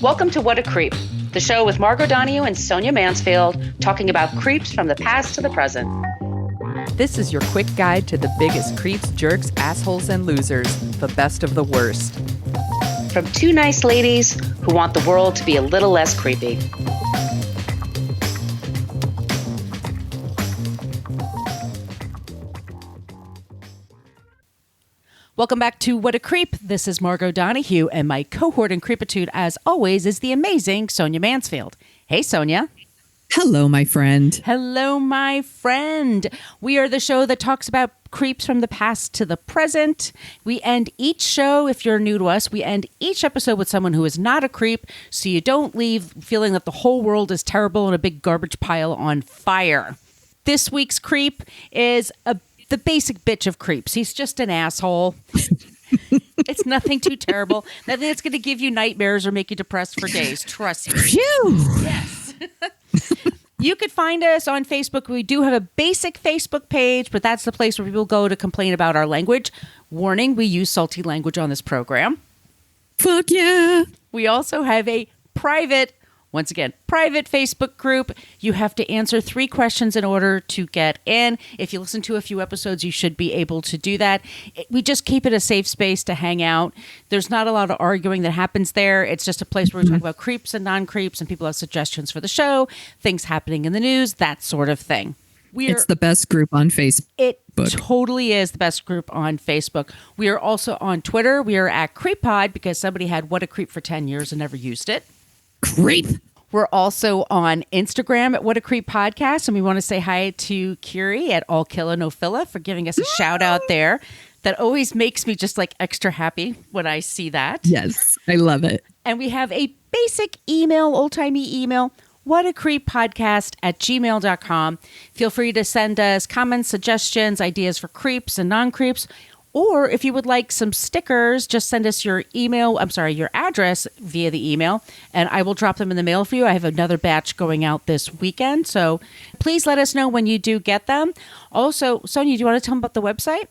Welcome to What a Creep, the show with Margot Donohue and Sonia Mansfield talking about creeps from the past to the present. This is your quick guide to the biggest creeps, jerks, assholes, and losers, the best of the worst. From two nice ladies who want the world to be a little less creepy. Welcome back to What a Creep. This is Margot Donohue, and my cohort in creepitude, as always, is the amazing Sonia Mansfield. Hey, Sonia. Hello, my friend. Hello, my friend. We are the show that talks about creeps from the past to the present. We end each show, if you're new to us, we end each episode with someone who is not a creep, so you don't leave feeling that the whole world is terrible and a big garbage pile on fire. This week's creep is the basic bitch of creeps. He's just an asshole. It's nothing too terrible. Nothing that's going to give you nightmares or make you depressed for days. Trust me. Phew. Yes. You could find us on Facebook. We do have a basic Facebook page, but that's the place where people go to complain about our language. Warning, we use salty language on this program. Fuck yeah. We also have a private Facebook group. You have to answer 3 questions in order to get in. If you listen to a few episodes, you should be able to do that. We just keep it a safe space to hang out. There's not a lot of arguing that happens there. It's just a place where we talk about creeps and non-creeps, and people have suggestions for the show, things happening in the news, that sort of thing. It's the best group on Facebook. It totally is the best group on Facebook. We are also on Twitter. We are at CreepPod because somebody had What a Creep for 10 years and never used it. Creep. We're also on Instagram at What a Creep Podcast, and we want to say hi to Kiri at All Killa No Filla for giving us a shout out there. That always makes me just like extra happy when I see that. Yes, I love it. And we have a basic email, old-timey email, whatacreeppodcast@gmail.com. Feel free to send us comments, suggestions, ideas for creeps and non-creeps. Or if you would like some stickers, just send us your address via the email, and I will drop them in the mail for you. I have another batch going out this weekend, so please let us know when you do get them. Also, Sonia, do you want to tell them about the website?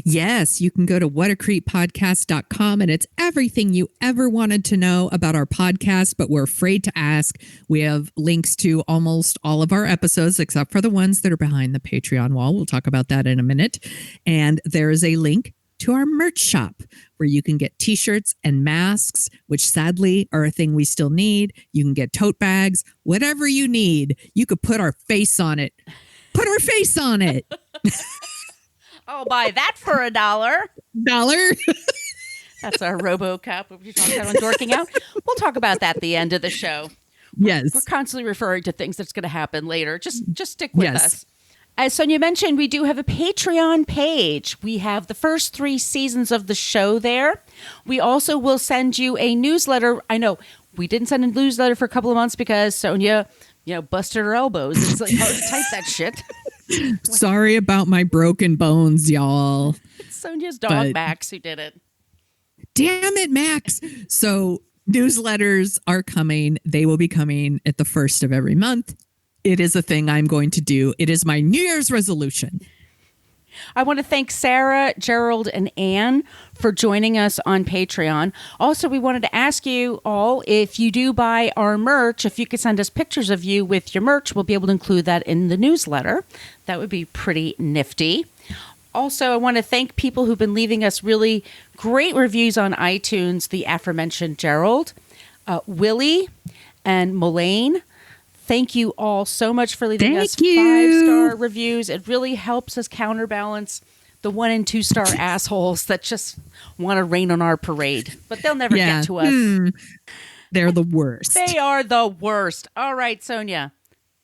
Yes, you can go to whatacreeppodcast.com, and it's everything you ever wanted to know about our podcast, but we're afraid to ask. We have links to almost all of our episodes, except for the ones that are behind the Patreon wall. We'll talk about that in a minute. And there is a link to our merch shop where you can get t-shirts and masks, which sadly are a thing we still need. You can get tote bags, whatever you need. You could put our face on it. Put our face on it. I'll buy that for $1. That's our RoboCop. We're talking about dorking out. We'll talk about that at the end of the show. Yes. We're constantly referring to things that's going to happen later. Just stick with us. As Sonia mentioned, we do have a Patreon page. We have the first 3 seasons of the show there. We also will send you a newsletter. I know we didn't send a newsletter for a couple of months because Sonia, busted her elbows. It's like hard to type that shit. Sorry about my broken bones, y'all. Sonia's dog, Max, who did it. Damn it, Max. So newsletters are coming. They will be coming at the first of every month. It is a thing I'm going to do. It is my New Year's resolution. I want to thank Sarah, Gerald, and Anne for joining us on Patreon. Also, we wanted to ask you all, if you do buy our merch, if you could send us pictures of you with your merch, we'll be able to include that in the newsletter. That would be pretty nifty. Also, I want to thank people who've been leaving us really great reviews on iTunes. The aforementioned Gerald, Willie, and Mullane. Thank you all so much for leaving us 5-star reviews. It really helps us counterbalance the 1- and 2-star assholes that just want to rain on our parade. But they'll never get to us. They're the worst. They are the worst. All right, Sonia.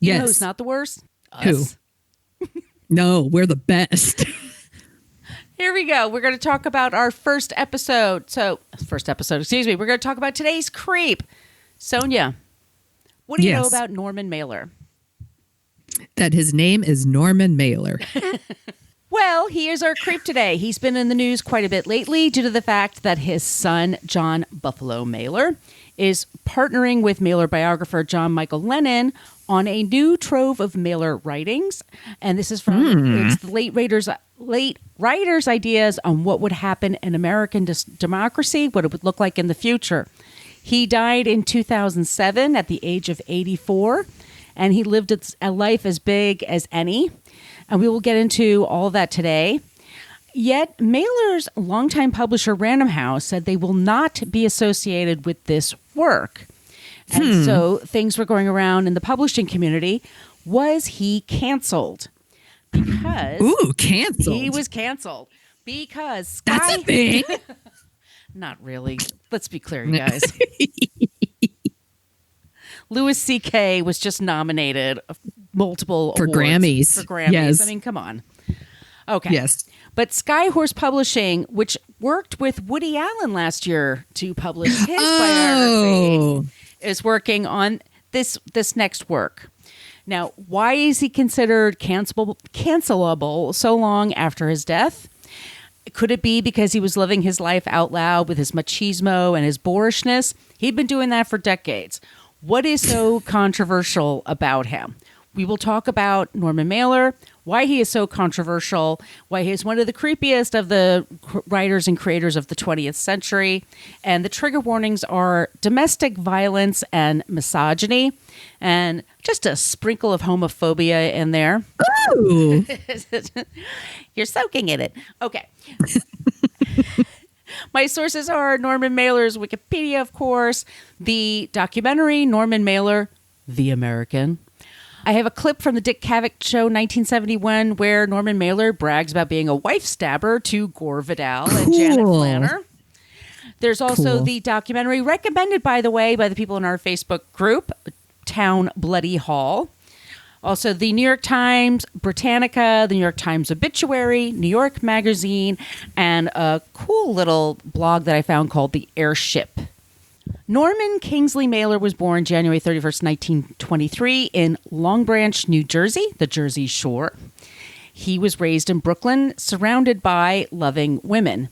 You know who's not the worst? Us. Who? No, we're the best. Here we go. We're going to talk about our first episode. We're going to talk about today's creep. Sonia. What do you know about Norman Mailer? That his name is Norman Mailer. Well, he is our creep today. He's been in the news quite a bit lately due to the fact that his son, John Buffalo Mailer, is partnering with Mailer biographer John Michael Lennon on a new trove of Mailer writings. And this is from it's the late writers' ideas on what would happen in American democracy, what it would look like in the future. He died in 2007 at the age of 84, and he lived a life as big as any. And we will get into all that today. Yet, Mailer's longtime publisher, Random House, said they will not be associated with this work. And so things were going around in the publishing community. Was he canceled? Because canceled. he was canceled. Because Sky... That's a thing. Not really. Let's be clear, you guys. Louis C.K. was just nominated multiple For awards Grammys. For Grammys. Yes. I mean, come on. Okay. Yes. But Skyhorse Publishing, which worked with Woody Allen last year to publish his biography, is working on this next work. Now, why is he considered cancelable so long after his death? Could it be because he was living his life out loud with his machismo and his boorishness? He'd been doing that for decades. What is so controversial about him? We will talk about Norman Mailer, why he is so controversial, why he is one of the creepiest of the writers and creators of the 20th century. And the trigger warnings are domestic violence and misogyny, and just a sprinkle of homophobia in there. Ooh. You're soaking in it. Okay. My sources are Norman Mailer's Wikipedia, of course, the documentary Norman Mailer, The American. I have a clip from the Dick Cavett Show 1971 where Norman Mailer brags about being a wife stabber to Gore Vidal and Janet Flanner. There's also the documentary recommended, by the way, by the people in our Facebook group, Town Bloody Hall. Also, the New York Times, Britannica, the New York Times Obituary, New York Magazine, and a cool little blog that I found called The Airship. Norman Kingsley Mailer was born January 31st, 1923 in Long Branch, New Jersey, the Jersey Shore. He was raised in Brooklyn, surrounded by loving women.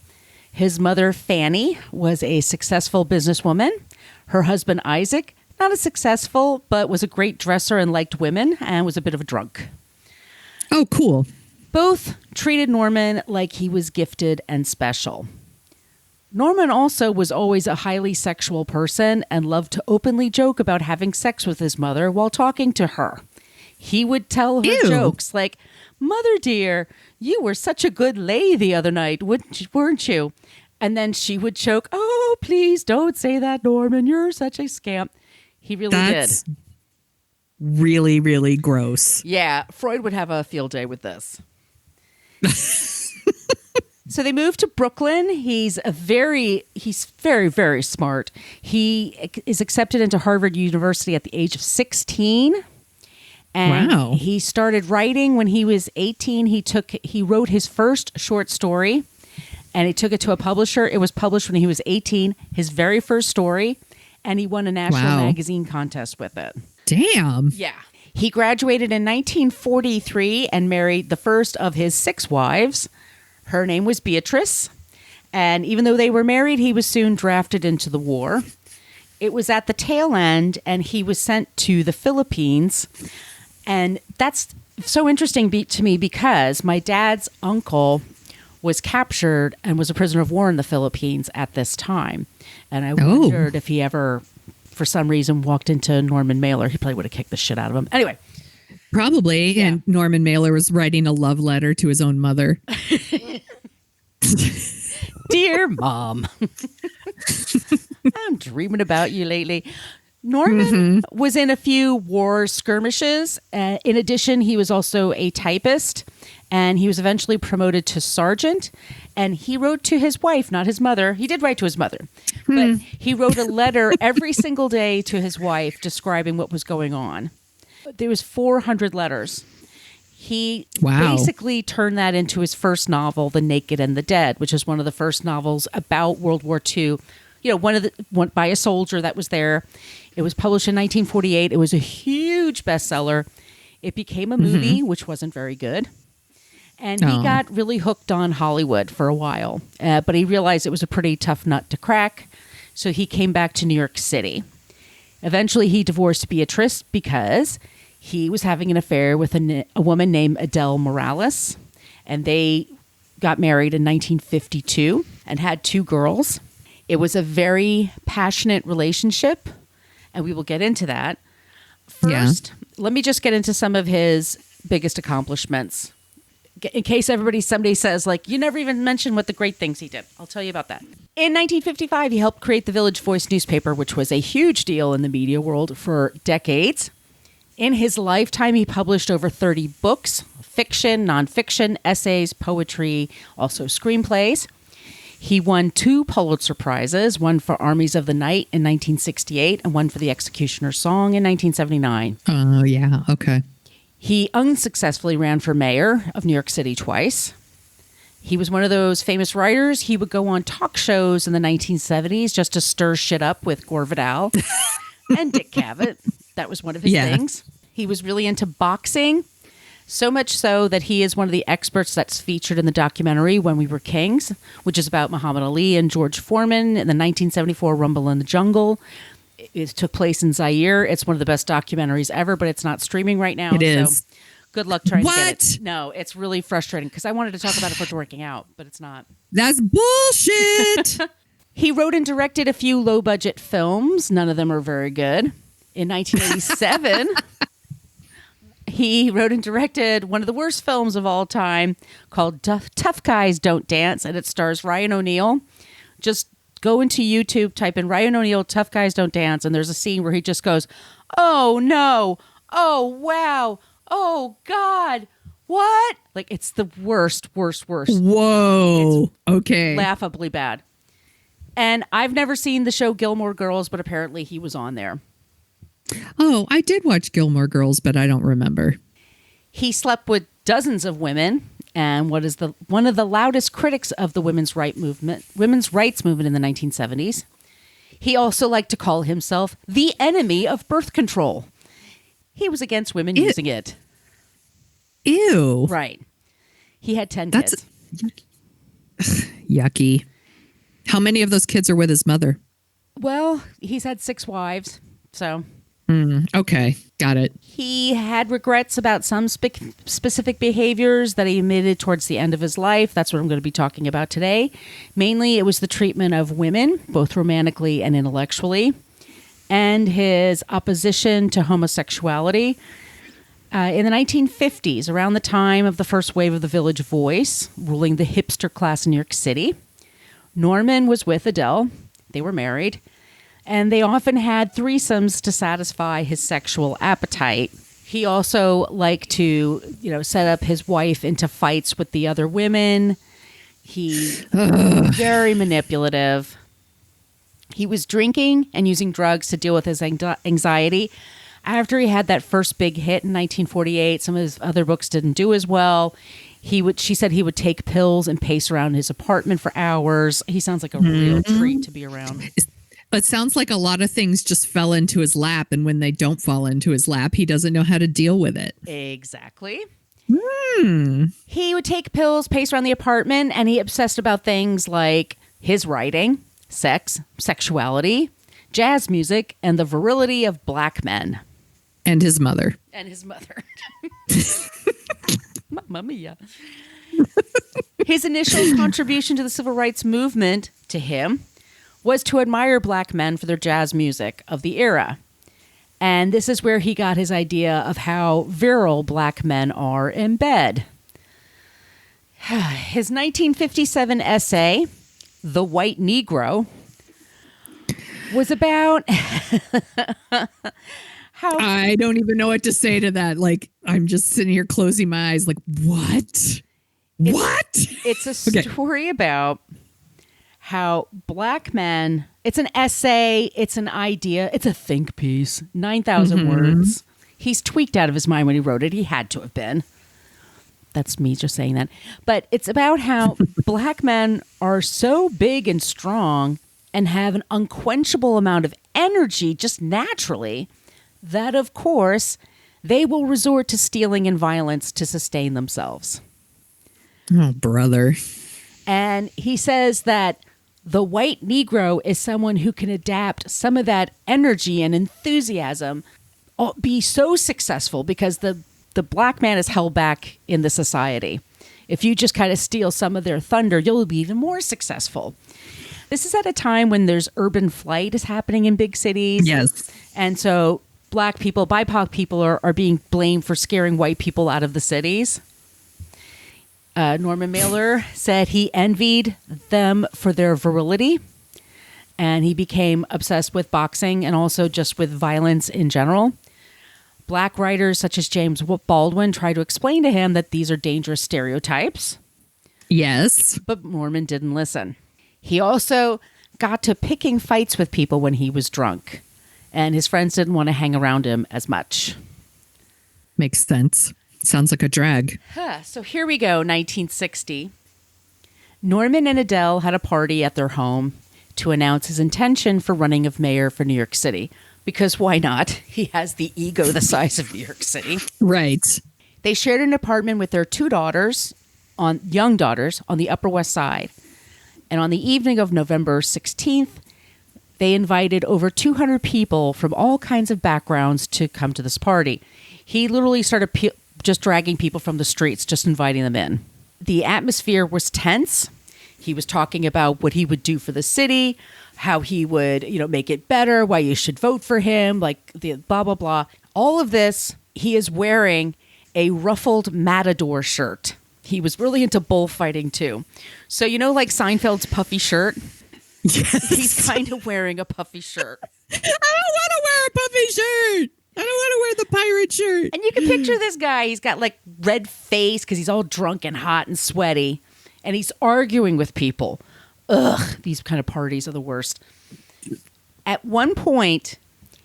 His mother, Fanny, was a successful businesswoman. Her husband, Isaac, not as successful, but was a great dresser and liked women and was a bit of a drunk. Oh, cool. Both treated Norman like he was gifted and special. Norman also was always a highly sexual person and loved to openly joke about having sex with his mother while talking to her. He would tell her jokes like, "Mother dear, you were such a good lay the other night, weren't you?" And then she would choke, "Oh, please don't say that, Norman. You're such a scamp." He really That's did. Really, really gross. Yeah, Freud would have a field day with this. So they moved to Brooklyn. He's very, very smart. He is accepted into Harvard University at the age of 16. And Wow. he started writing when he was 18. He wrote his first short story and he took it to a publisher. It was published when he was 18, his very first story, and he won a national magazine contest with it. Damn. Yeah. He graduated in 1943 and married the first of his 6 wives. Her name was Beatrice. And even though they were married, he was soon drafted into the war. It was at the tail end, and he was sent to the Philippines. And that's so interesting to me because my dad's uncle was captured and was a prisoner of war in the Philippines at this time. And I wondered if he ever, for some reason, walked into Norman Mailer. He probably would have kicked the shit out of him. Anyway. Probably. Yeah. And Norman Mailer was writing a love letter to his own mother. Dear Mom, I'm dreaming about you lately. Norman was in a few war skirmishes. In addition, he was also a typist, and he was eventually promoted to sergeant. And he wrote to his wife, not his mother. He did write to his mother, but he wrote a letter every single day to his wife describing what was going on. There was 400 letters. He basically turned that into his first novel, The Naked and the Dead, which is one of the first novels about World War II. You know, one by a soldier that was there. It was published in 1948. It was a huge bestseller. It became a movie, which wasn't very good. And he got really hooked on Hollywood for a while. But he realized it was a pretty tough nut to crack. So he came back to New York City. Eventually, he divorced Beatrice because he was having an affair with a woman named Adele Morales. And they got married in 1952 and had 2 girls. It was a very passionate relationship, and we will get into that. First, let me just get into some of his biggest accomplishments. In case somebody says, like, you never even mentioned what the great things he did. I'll tell you about that. In 1955, he helped create the Village Voice newspaper, which was a huge deal in the media world for decades. In his lifetime, he published over 30 books, fiction, nonfiction, essays, poetry, also screenplays. He won 2 Pulitzer Prizes, one for Armies of the Night in 1968 and one for The Executioner's Song in 1979. Oh, yeah. Okay. He unsuccessfully ran for mayor of New York City twice. He was one of those famous writers. He would go on talk shows in the 1970s just to stir shit up with Gore Vidal and Dick Cavett. That was one of his things. He was really into boxing, so much so that he is one of the experts that's featured in the documentary When We Were Kings, which is about Muhammad Ali and George Foreman in the 1974 Rumble in the Jungle. It took place in Zaire. It's one of the best documentaries ever, but it's not streaming right now. It is. So good luck trying to get What? it. No, it's really frustrating because I wanted to talk about it for working out, but it's not. That's bullshit. He wrote and directed a few low-budget films. None of them are very good. In 1987, he wrote and directed one of the worst films of all time called Tough Guys Don't Dance, and it stars Ryan O'Neal. Just go into YouTube, type in Ryan O'Neal, Tough Guys Don't Dance, and there's a scene where he just goes, oh, no. Oh, wow. Oh, God. What? Like, it's the worst. Whoa. Okay. Laughably bad. And I've never seen the show Gilmore Girls, but apparently he was on there. Oh, I did watch Gilmore Girls, but I don't remember. He slept with dozens of women and one of the loudest critics of the women's rights movement in the 1970s. He also liked to call himself the enemy of birth control. He was against women using it. Ew. Right. He had 10 That's kids. Yucky. How many of those kids are with his mother? Well, he's had 6 wives, so... Okay, got it. He had regrets about some specific behaviors that he admitted towards the end of his life. That's what I'm going to be talking about today. Mainly, it was the treatment of women, both romantically and intellectually, and his opposition to homosexuality. In the 1950s, around the time of the first wave of the Village Voice, ruling the hipster class in New York City, Norman was with Adele. They were married. And they often had threesomes to satisfy his sexual appetite. He also liked to, set up his wife into fights with the other women. He very manipulative. He was drinking and using drugs to deal with his anxiety. After he had that first big hit in 1948, some of his other books didn't do as well. She said he would take pills and pace around his apartment for hours. He sounds like a real treat to be around. It sounds like a lot of things just fell into his lap, and when they don't fall into his lap, he doesn't know how to deal with it. Exactly. He would take pills, pace around the apartment, and he obsessed about things like his writing, sex, sexuality, jazz music, and the virility of black men. And his mother. Mamma mia. His initial contribution to the civil rights movement, to him, was to admire black men for their jazz music of the era. And this is where he got his idea of how virile black men are in bed. His 1957 essay, The White Negro, was about how... I don't even know what to say to that. Like, I'm just sitting here closing my eyes like, what? It's a story about how black men, it's an essay, it's an idea, it's a think piece, 9,000 words. He's tweaked out of his mind when he wrote it. He had to have been. That's me just saying that. But it's about how black men are so big and strong and have an unquenchable amount of energy just naturally that, of course, they will resort to stealing and violence to sustain themselves. Oh, brother. And he says that the white Negro is someone who can adapt some of that energy and enthusiasm, be so successful because the black man is held back in the society. If you just kind of steal some of their thunder, you'll be even more successful. This is at a time when there's urban flight is happening in big cities. Yes. And so black people, BIPOC people are being blamed for scaring white people out of the cities. Norman Mailer said he envied them for their virility, and he became obsessed with boxing and also just with violence in general. Black writers such as James Baldwin tried to explain to him that these are dangerous stereotypes, Yes. but Norman didn't listen. He also got to picking fights with people when he was drunk, and his friends didn't want to hang around him as much. Makes sense. Sounds like a drag. So here we go, 1960. Norman and Adele had a party at their home to announce his intention for running of mayor for New York City. Because why not? He has the ego the size of New York City. Right. They shared an apartment with their two daughters, young daughters, on the Upper West Side. And on the evening of November 16th, they invited over 200 people from all kinds of backgrounds to come to this party. He literally started just dragging people from the streets, just inviting them in. The atmosphere was tense. He was talking about what he would do for the city, how he would, make it better, why you should vote for him, like the blah, blah, blah. All of this, he is wearing a ruffled matador shirt. He was really into bullfighting too. So, like Seinfeld's puffy shirt? Yes. He's kind of wearing a puffy shirt. I don't want to wear a puffy shirt. I don't want to wear the pirate shirt. And you can picture this guy. He's got like red face because he's all drunk and hot and sweaty. And he's arguing with people. Ugh, these kind of parties are the worst. At one point,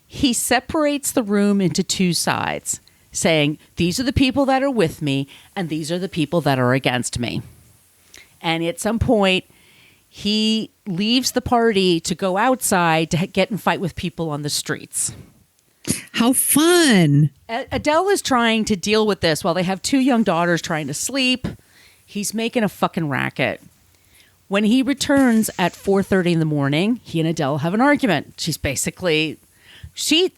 he separates the room into two sides, saying, these are the people that are with me, and these are the people that are against me. And at some point, he leaves the party to go outside to get in fight with people on the streets. How fun. Adele is trying to deal with this while they have two young daughters trying to sleep. He's making a fucking racket. When he returns at 4:30 in the morning, he and Adele have an argument. She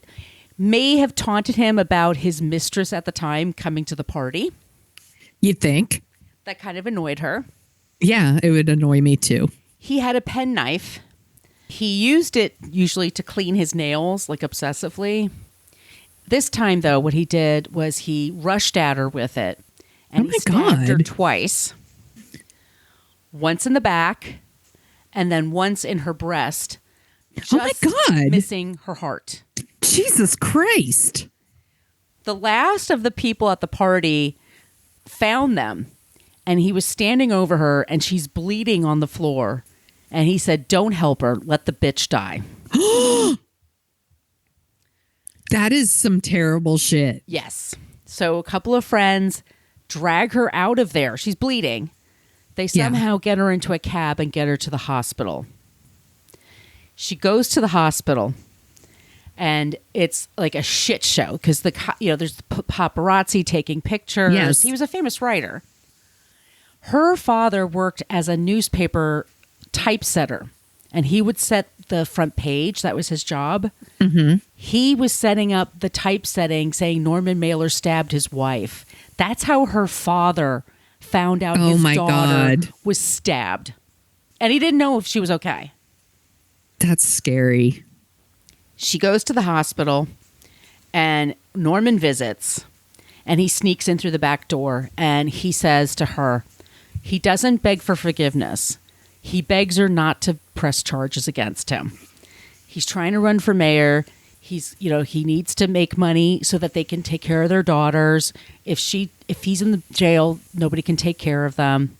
may have taunted him about his mistress at the time coming to the party. You'd think. That kind of annoyed her. Yeah, it would annoy me too. He had a penknife. He used it usually to clean his nails, like obsessively. This time, though, what he did was he rushed at her with it. And he stabbed her twice. Once in the back, and then once in her breast. Just missing her heart. Jesus Christ. The last of the people at the party found them, and he was standing over her, and she's bleeding on the floor. And he said, don't help her. Let the bitch die. That is some terrible shit. Yes. So a couple of friends drag her out of there. She's bleeding. They somehow get her into a cab and get her to the hospital. She goes to the hospital, and it's like a shit show because there's paparazzi taking pictures. Yes. He was a famous writer. Her father worked as a newspaper typesetter, and he would set the front page. That was his job. Mm-hmm. He was setting up the typesetting saying Norman Mailer stabbed his wife. That's how her father found out his daughter was stabbed. And he didn't know if she was okay. That's scary. She goes to the hospital, and Norman visits, and he sneaks in through the back door, and he says to her, he doesn't beg for forgiveness. He begs her not to press charges against him. He's trying to run for mayor. He needs to make money so that they can take care of their daughters. If he's in the jail, nobody can take care of them.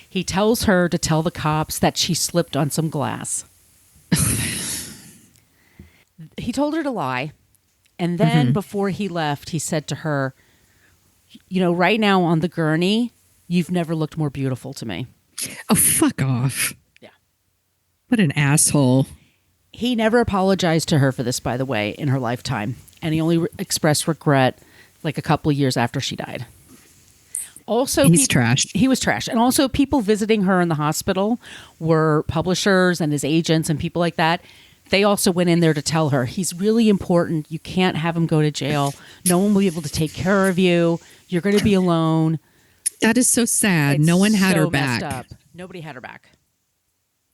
He tells her to tell the cops that she slipped on some glass. He told her to lie. And then before he left, he said to her, right now on the gurney, you've never looked more beautiful to me. Oh, fuck off. Yeah. What an asshole. He never apologized to her for this, by the way, in her lifetime. And he only expressed regret like a couple of years after she died. Also, he's trash. He was trash. And also people visiting her in the hospital were publishers and his agents and people like that. They also went in there to tell her, he's really important. You can't have him go to jail. No one will be able to take care of you. You're going to be alone. That is so sad. No one had her back. Messed up. Nobody had her back.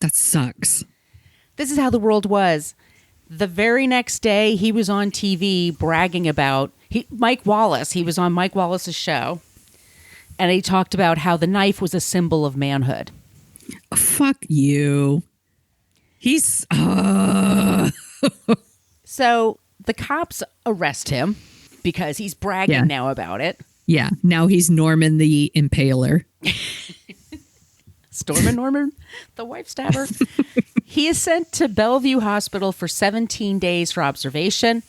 That sucks. This is how the world was. The very next day, he was on TV bragging about Mike Wallace. He was on Mike Wallace's show, and he talked about how the knife was a symbol of manhood. Fuck you. He's So the cops arrest him because he's bragging now about it. Yeah. Now he's Norman the Impaler. Stormin' Norman, the wife stabber. He is sent to Bellevue Hospital for 17 days for observation.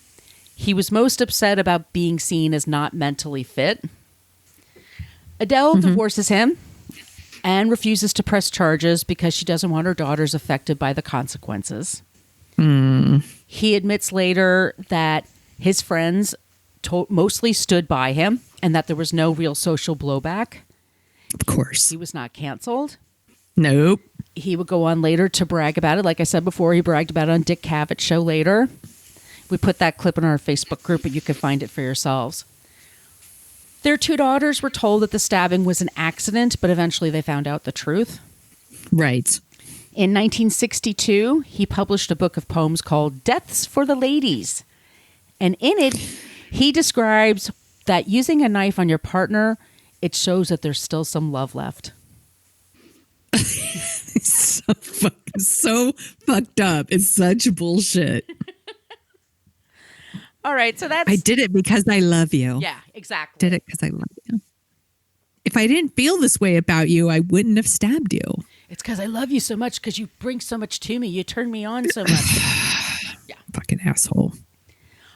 He was most upset about being seen as not mentally fit. Adele divorces him and refuses to press charges because she doesn't want her daughters affected by the consequences. He admits later that his friends mostly stood by him and that there was no real social blowback. Of course. He was not canceled. Nope. He would go on later to brag about it. Like I said before, he bragged about it on Dick Cavett show later. We put that clip in our Facebook group, but you can find it for yourselves. Their two daughters were told that the stabbing was an accident, but eventually they found out the truth. Right. In 1962, he published a book of poems called Deaths for the Ladies. And in it, he describes that using a knife on your partner, it shows that there's still some love left. So fucked up. It's such bullshit. All right, so that's... I did it because I love you. Yeah, exactly. Did it because I love you. If I didn't feel this way about you, I wouldn't have stabbed you. It's because I love you so much, because you bring so much to me. You turn me on so much. Yeah. Fucking asshole.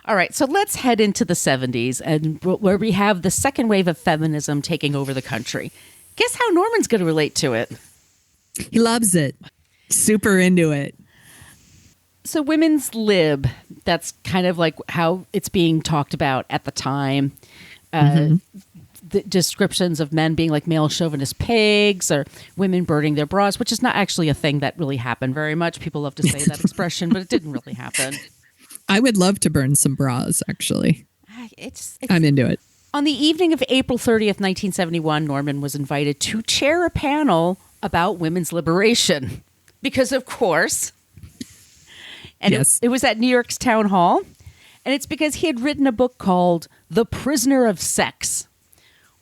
All right, so let's head into the 70s, and where we have the second wave of feminism taking over the country. Guess how Norman's going to relate to it? He loves it. Super into it. So women's lib, that's kind of like how it's being talked about at the time. The descriptions of men being like male chauvinist pigs, or women burning their bras, which is not actually a thing that really happened very much. People love to say that expression, but it didn't really happen. I would love to burn some bras, actually. It's I'm into it. On the evening of April 30th, 1971, Norman was invited to chair a panel about women's liberation. Because, of course, and yes. it was at New York's Town Hall. And it's because he had written a book called The Prisoner of Sex,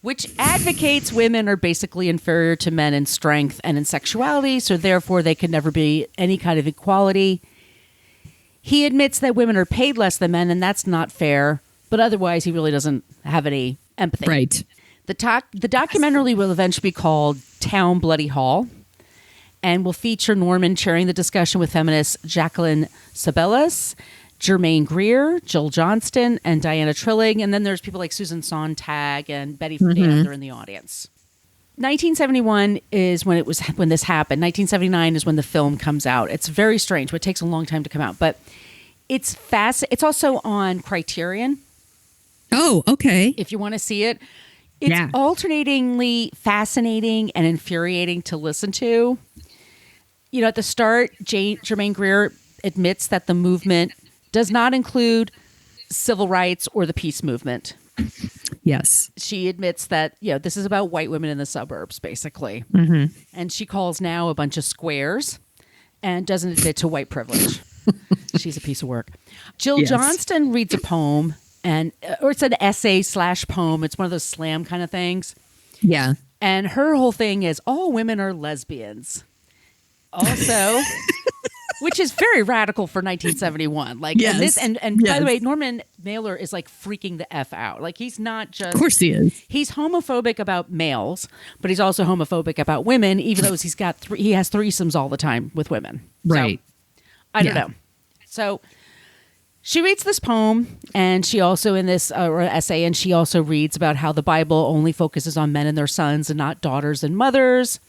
which advocates women are basically inferior to men in strength and in sexuality, so therefore they can never be any kind of equality. He admits that women are paid less than men, and that's not fair, but otherwise he really doesn't have any empathy. Right. The documentary will eventually be called Town Bloody Hall, and will feature Norman chairing the discussion with feminists Jacqueline Sabellas, Germaine Greer, Jill Johnston, and Diana Trilling. And then there's people like Susan Sontag and Betty Friedan are in the audience. 1971 is when this happened. 1979 is when the film comes out. It's very strange, but it takes a long time to come out. But it's fast. It's also on Criterion. Oh, okay. If you want to see it. It's alternatingly fascinating and infuriating to listen to. You know, at the start, Germaine Greer admits that the movement does not include civil rights or the peace movement. Yes. She admits that, this is about white women in the suburbs, basically. And she calls now a bunch of squares and doesn't admit to white privilege. She's a piece of work. Jill Johnston reads a poem, or it's an essay/poem. It's one of those slam kind of things. Yeah. And her whole thing is all women are lesbians. Also, which is very radical for 1971. Like, and by the way, Norman Mailer is like freaking the F out. Like, he's not just, of course he is. He's homophobic about males, but he's also homophobic about women, even though he has threesomes all the time with women. Right. So, I don't know. So she reads this poem, and she also in this essay, and she also reads about how the Bible only focuses on men and their sons and not daughters and mothers.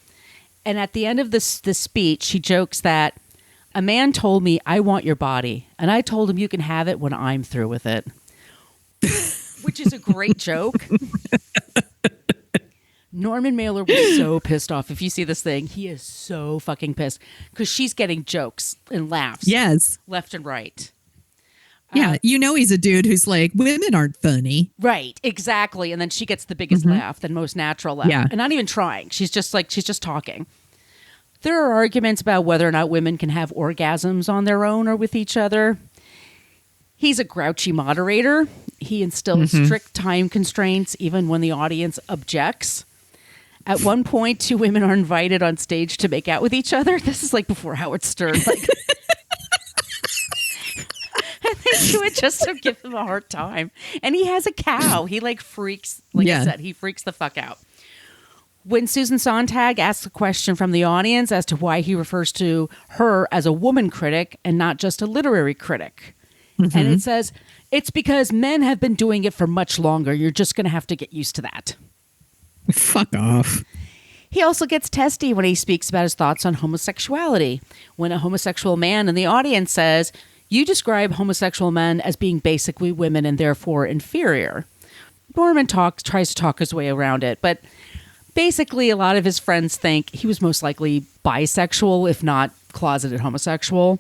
And at the end of this speech, she jokes that a man told me, I want your body. And I told him you can have it when I'm through with it. Which is a great joke. Norman Mailer was so pissed off. If you see this thing, he is so fucking pissed. Because she's getting jokes and laughs. Yes. Left and right. Yeah, he's a dude who's like, women aren't funny. Right, exactly. And then she gets the biggest laugh, the most natural laugh. Yeah. And not even trying. She's just talking. There are arguments about whether or not women can have orgasms on their own or with each other. He's a grouchy moderator. He instills strict time constraints even when the audience objects. At one point, 2 women are invited on stage to make out with each other. This is like before Howard Stern. Like, and they do it just to give him a hard time. And he has a cow. He like freaks, like I said, he freaks the fuck out. When Susan Sontag asks a question from the audience as to why he refers to her as a woman critic and not just a literary critic. And it says, it's because men have been doing it for much longer. You're just going to have to get used to that. Fuck off. He also gets testy when he speaks about his thoughts on homosexuality. When a homosexual man in the audience says, you describe homosexual men as being basically women and therefore inferior. Norman tries to talk his way around it, but basically a lot of his friends think he was most likely bisexual, if not closeted homosexual,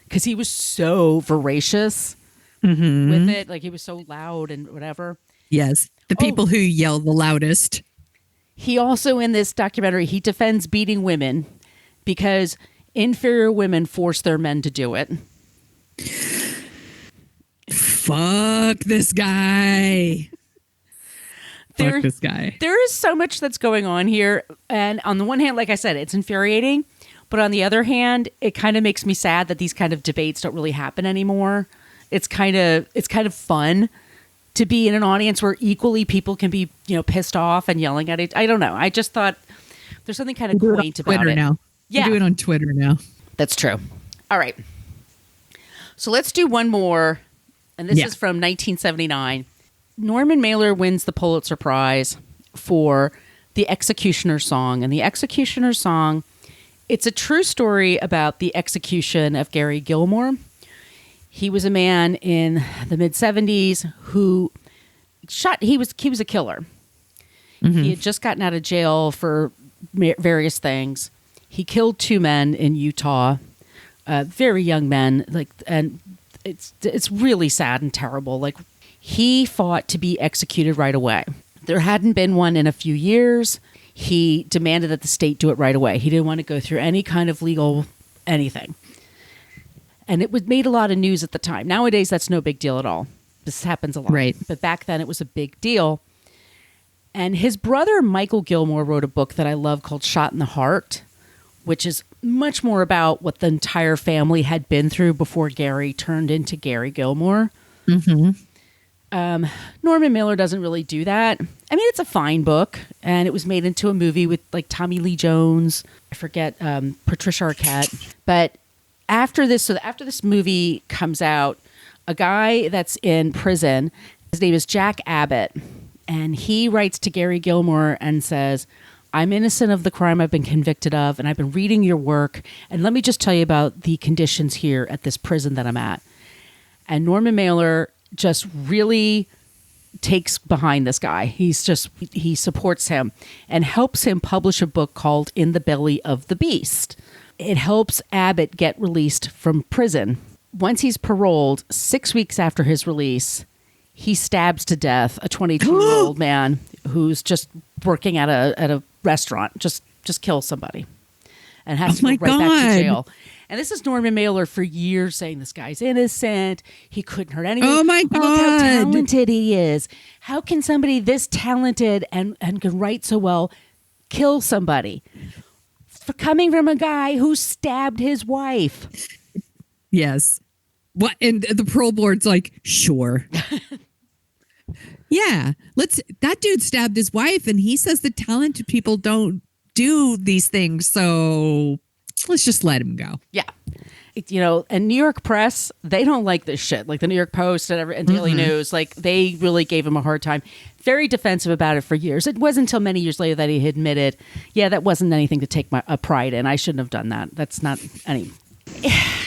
because he was so voracious with it. Like, he was so loud and whatever. Yes. The people who yell the loudest. He also, in this documentary, he defends beating women because inferior women force their men to do it. Fuck this guy. Fuck this guy. There is so much that's going on here. And on the one hand, like I said, it's infuriating. But on the other hand, it kind of makes me sad that these kind of debates don't really happen anymore. It's kind of fun to be in an audience where equally people can be, pissed off and yelling at it. I don't know. I just thought there's something kind of quaint about Twitter it. Now. Yeah. You do it on Twitter now. That's true. All right. So let's do one more. And this is from 1979. Norman Mailer wins the Pulitzer Prize for The Executioner's Song. And The Executioner's Song, it's a true story about the execution of Gary Gilmore. He was a man in the mid-70s who he was a killer. He had just gotten out of jail for various things. He killed 2 men in Utah, very young men, and it's really sad and terrible. Like, he fought to be executed right away. There hadn't been one in a few years. He demanded that the state do it right away. He didn't want to go through any kind of legal anything. And it made a lot of news at the time. Nowadays, that's no big deal at all. This happens a lot. Right. But back then, it was a big deal. And his brother, Michael Gilmore, wrote a book that I love called Shot in the Heart, which is much more about what the entire family had been through before Gary turned into Gary Gilmore. Norman Mailer doesn't really do that. I mean, it's a fine book, and it was made into a movie with like Tommy Lee Jones. I forget, Patricia Arquette. But after this movie comes out, a guy that's in prison, his name is Jack Abbott, and he writes to Gary Gilmore and says, I'm innocent of the crime I've been convicted of, and I've been reading your work, and let me just tell you about the conditions here at this prison that I'm at. And Norman Mailer just really takes behind this guy. He supports him and helps him publish a book called In the Belly of the Beast. It helps Abbott get released from prison. Once he's paroled, 6 weeks after his release, he stabs to death a 22-year-old man who's just working at a restaurant. Just kills somebody and has to go right back to jail. And this is Norman Mailer for years saying this guy's innocent. He couldn't hurt anyone. Oh my God. Look how talented he is. How can somebody this talented and can write so well kill somebody? For coming from a guy who stabbed his wife. Yes. What? And the parole board's like, sure. Yeah. That dude stabbed his wife, and he says the talented people don't do these things. So let's just let him go. Yeah. And New York press, they don't like this shit. Like the New York Post and Daily News, like they really gave him a hard time. Very defensive about it for years. It wasn't until many years later that he admitted, yeah, that wasn't anything to take a pride in. I shouldn't have done that. That's not any.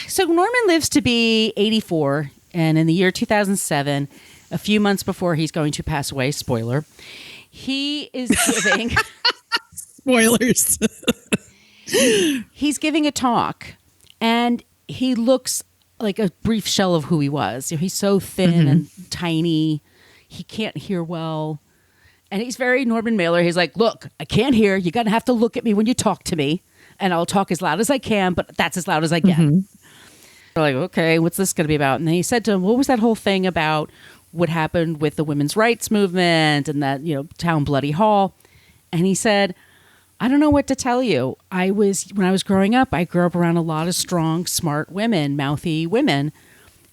So Norman lives to be 84. And in the year 2007, a few months before he's going to pass away, spoiler, he is giving... Spoilers. He's giving a talk, and he looks like a brief shell of who he was. He's so thin and tiny. He can't hear well. And he's very Norman Mailer. He's like, look, I can't hear. You're going to have to look at me when you talk to me. and I'll talk as loud as I can, but that's as loud as I get. They're like, okay, what's this going to be about? And then he said to him, what was that whole thing about what happened with the women's rights movement and that, town bloody hall? And he said, I don't know what to tell you. When I was growing up, I grew up around a lot of strong, smart women, mouthy women.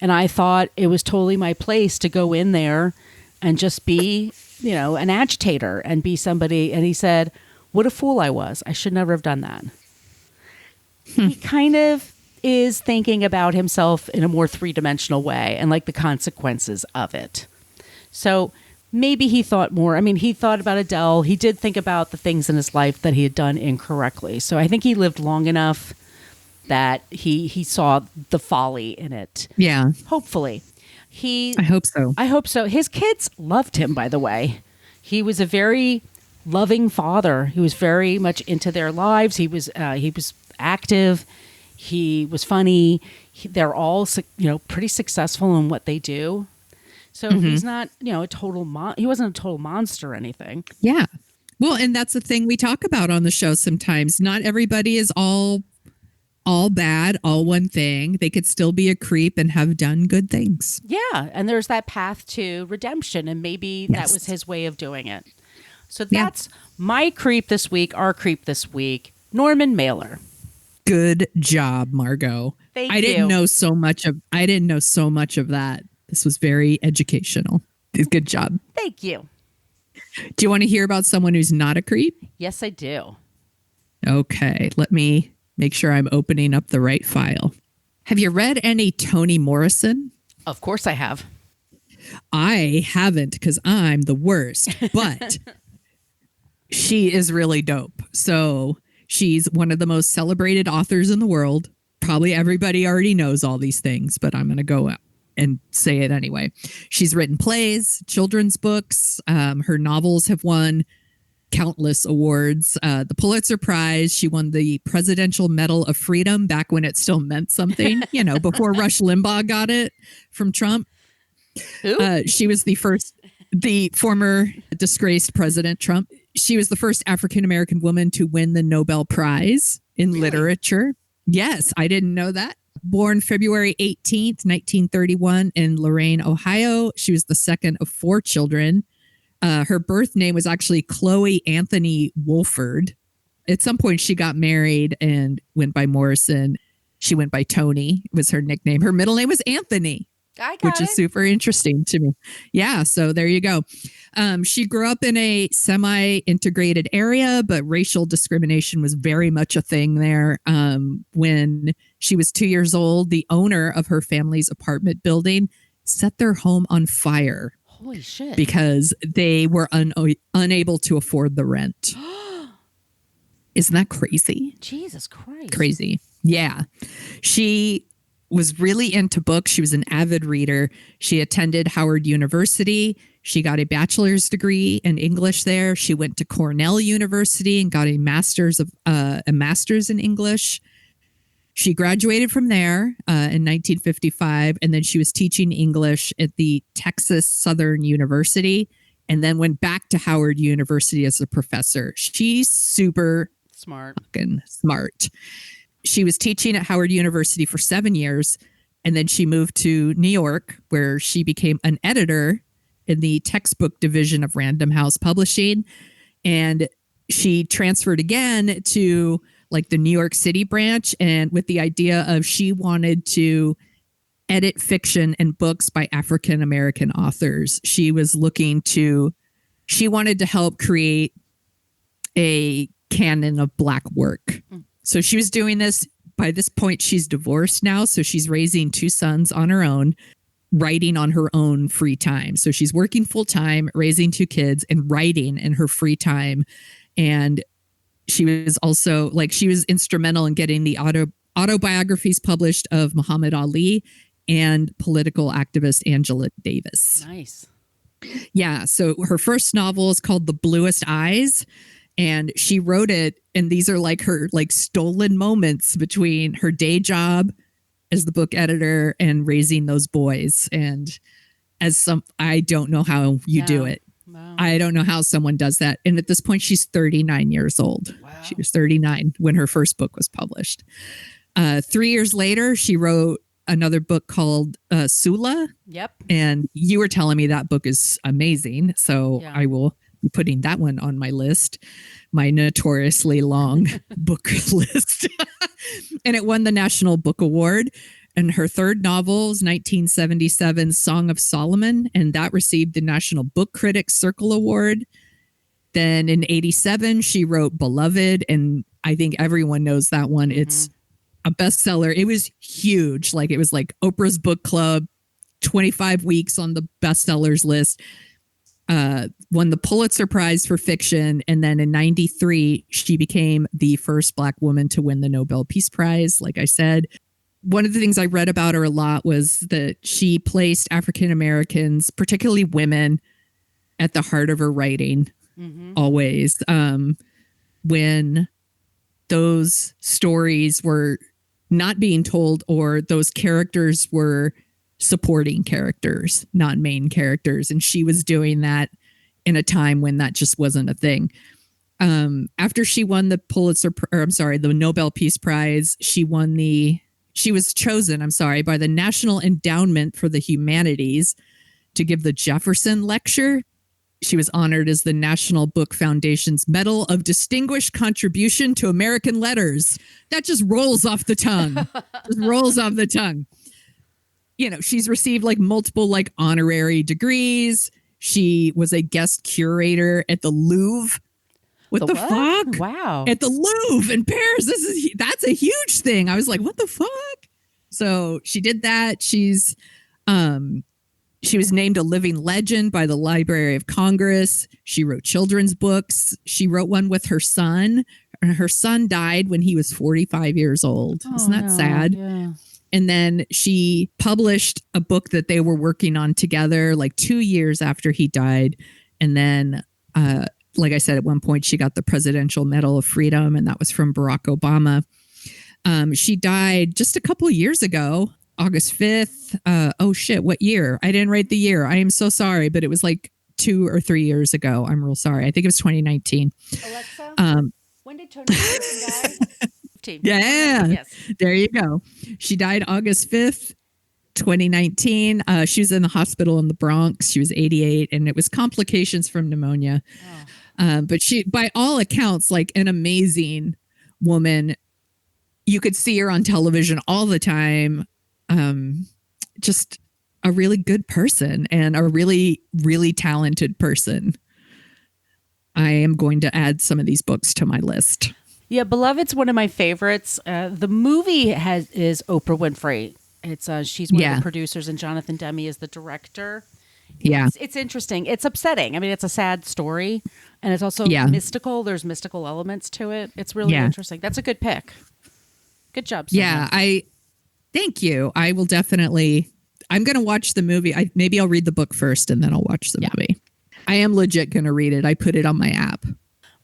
And I thought it was totally my place to go in there and just be, an agitator and be somebody. And he said, what a fool I was. I should never have done that. He kind of is thinking about himself in a more three-dimensional way and like the consequences of it. So maybe he thought more. I mean, he thought about Adele. He did think about the things in his life that he had done incorrectly. So I think he lived long enough that he saw the folly in it. Yeah. Hopefully. I hope so. I hope so. His kids loved him, by the way. He was a very loving father. He was very much into their lives. He was active. He was funny. They're all, pretty successful in what they do. So he's not, a total he wasn't a total monster or anything. Yeah. Well, and that's the thing we talk about on the show sometimes. Not everybody is all bad, all one thing. They could still be a creep and have done good things. Yeah. And there's that path to redemption. And maybe that was his way of doing it. So that's my creep this week, our creep this week, Norman Mailer. Good job, Margot. Thank I you. didn't know so much of that. This was very educational. Good job. Thank you. Do you want to hear about someone who's not a creep? Yes, I do. Okay, let me make sure I'm opening up the right file. Have you read any Toni Morrison? Of course I have. I haven't because I'm the worst, but she is really dope. So she's one of the most celebrated authors in the world. Probably everybody already knows all these things, but I'm going to go and say it anyway. She's written plays, children's books. Her novels have won countless awards. The Pulitzer Prize. She won the Presidential Medal of Freedom back when it still meant something, before Rush Limbaugh got it from Trump. She was the former disgraced President Trump. She was the first African-American woman to win the Nobel Prize in literature. Yes, I didn't know that. Born February 18th, 1931 in Lorain, Ohio. She was the second of 4 children. Her birth name was actually Chloe Anthony Wolford. At some point, she got married and went by Morrison. She went by Toni, was her nickname. Her middle name was Anthony. Which is super interesting to me. Yeah, so there you go. She grew up in a semi-integrated area, but racial discrimination was very much a thing there. When she was 2 years old, the owner of her family's apartment building set their home on fire. Holy shit. Because they were unable to afford the rent. Isn't that crazy? Jesus Christ. Crazy. Yeah. She was really into books. She was an avid reader. She attended Howard University. She got a bachelor's degree in English there. She went to Cornell University and got a master's in English. She graduated from there in 1955, and then she was teaching English at the Texas Southern University, and then went back to Howard University as a professor. She's super fucking smart. She was teaching at Howard University for 7 years, and then she moved to New York, where she became an editor in the textbook division of Random House Publishing. And she transferred again to like the New York City branch, and with the idea of she wanted to edit fiction and books by African American authors. She wanted to help create a canon of Black work. So she was doing this. By this point, she's divorced now. So she's raising 2 sons on her own, writing on her own free time. So she's working full time, raising 2 kids and writing in her free time. And she was also she was instrumental in getting the autobiographies published of Muhammad Ali and political activist Angela Davis. Nice. Yeah. So her first novel is called The Bluest Eyes. And she wrote it, and these are her stolen moments between her day job as the book editor and raising those boys. And I don't know how you do it. Wow. I don't know how someone does that. And at this point, she's 39 years old. Wow. She was 39 when her first book was published. 3 years later, she wrote another book called Sula. Yep. And you were telling me that book is amazing. So Yeah. I will be putting that one on my list, my notoriously long book list. And it won the National Book Award. And her third novel is 1977's Song of Solomon, and that received the National Book Critics Circle Award. Then in 87, she wrote Beloved, and I think everyone knows that one. It's a bestseller. It was huge. Like, it was like Oprah's book club, 25 weeks on the bestsellers list. Won the Pulitzer Prize for fiction. And then in 93, she became the first Black woman to win the Nobel Peace Prize, like I said. One of the things I read about her a lot was that she placed African Americans, particularly women, at the heart of her writing, always. When those stories were not being told, or those characters were supporting characters, not main characters. And she was doing that in a time when that just wasn't a thing. After she won the the Nobel Peace Prize, she was chosen, by the National Endowment for the Humanities to give the Jefferson Lecture. She was honored as the National Book Foundation's Medal of Distinguished Contribution to American Letters. That just rolls off the tongue. You know, she's received like multiple like honorary degrees. She was a guest curator at the Louvre. What the fuck? Wow. At the Louvre in Paris. That's a huge thing. I was like, what the fuck? So she did that. She was named a living legend by the Library of Congress. She wrote children's books. She wrote one with her son. And her son died when he was 45 years old. Isn't that sad? Yeah. And then she published a book that they were working on together like 2 years after he died. And then, like I said, at one point she got the Presidential Medal of Freedom, and that was from Barack Obama. She died just a couple years ago, August 5th. Oh shit, what year? I didn't write the year. I am so sorry, but it was like 2 or 3 years ago. I'm real sorry. I think it was 2019. Alexa, when did Toni Morrison die? Yeah. Yes. There you go. She died August 5th, 2019. She was in the hospital in the Bronx. She was 88, and it was complications from pneumonia. But she, by all accounts, like an amazing woman. You could see her on television all the time. Just a really good person and a really, really talented person. I am going to add some of these books to my list. Yeah, Beloved's one of my favorites. The movie is Oprah Winfrey. It's she's one of the producers, and Jonathan Demme is the director. Yeah, it's interesting. It's upsetting. I mean, it's a sad story, and it's also mystical. There's mystical elements to it. It's really interesting. That's a good pick. Good job, Sonia. Yeah, thank you. I will definitely. I'm going to watch the movie. Maybe I'll read the book first, and then I'll watch the movie. I am legit going to read it. I put it on my app.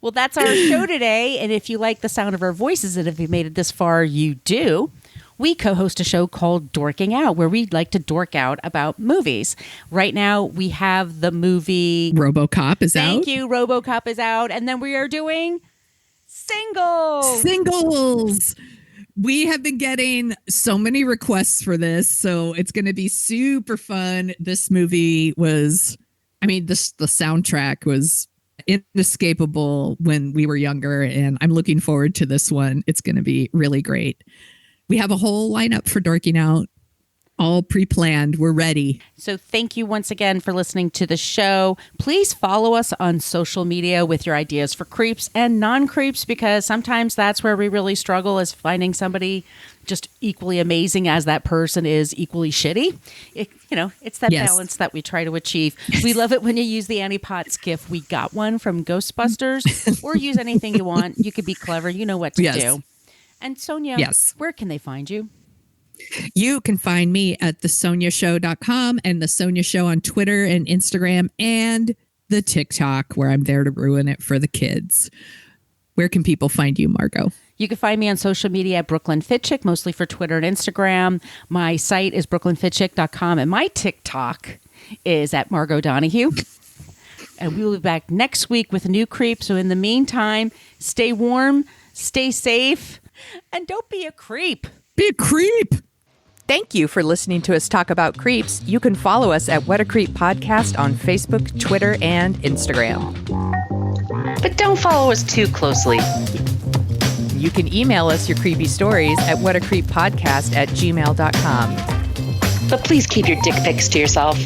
Well, that's our show today. And if you like the sound of our voices, and if you made it this far, you do. We co-host a show called Dorking Out, where we like to dork out about movies. Right now, we have the movie RoboCop is out. Thank you. RoboCop is out. And then we are doing Singles. We have been getting so many requests for this, so it's going to be super fun. This movie was, the soundtrack was inescapable when we were younger, and I'm looking forward to this one. It's going to be really great. We have a whole lineup for Dorking Out, all pre-planned. We're ready. So thank you once again for listening to the show. Please follow us on social media with your ideas for creeps and non-creeps, because sometimes that's where we really struggle, is finding somebody just equally amazing as that person is equally shitty. It's that balance that we try to achieve. We love it when you use the Annie Potts GIF. We got one from Ghostbusters, or use anything you want. You could be clever. You know what to do. And Sonia, where can they find you? You can find me at thesoniashow.com and The Sonia Show on Twitter and Instagram and the TikTok, where I'm there to ruin it for the kids. Where can people find you, Margot? You can find me on social media at Brooklyn Fitchick, mostly for Twitter and Instagram. My site is brooklynfitchick.com, and my TikTok is at Margot Donahue. And we will be back next week with a new creep. So in the meantime, stay warm, stay safe, and don't be a creep. Be a creep. Thank you for listening to us talk about creeps. You can follow us at What a Creep Podcast on Facebook, Twitter, and Instagram. But don't follow us too closely. You can email us your creepy stories at whatacreeppodcast@gmail.com. But please keep your dick pics to yourself.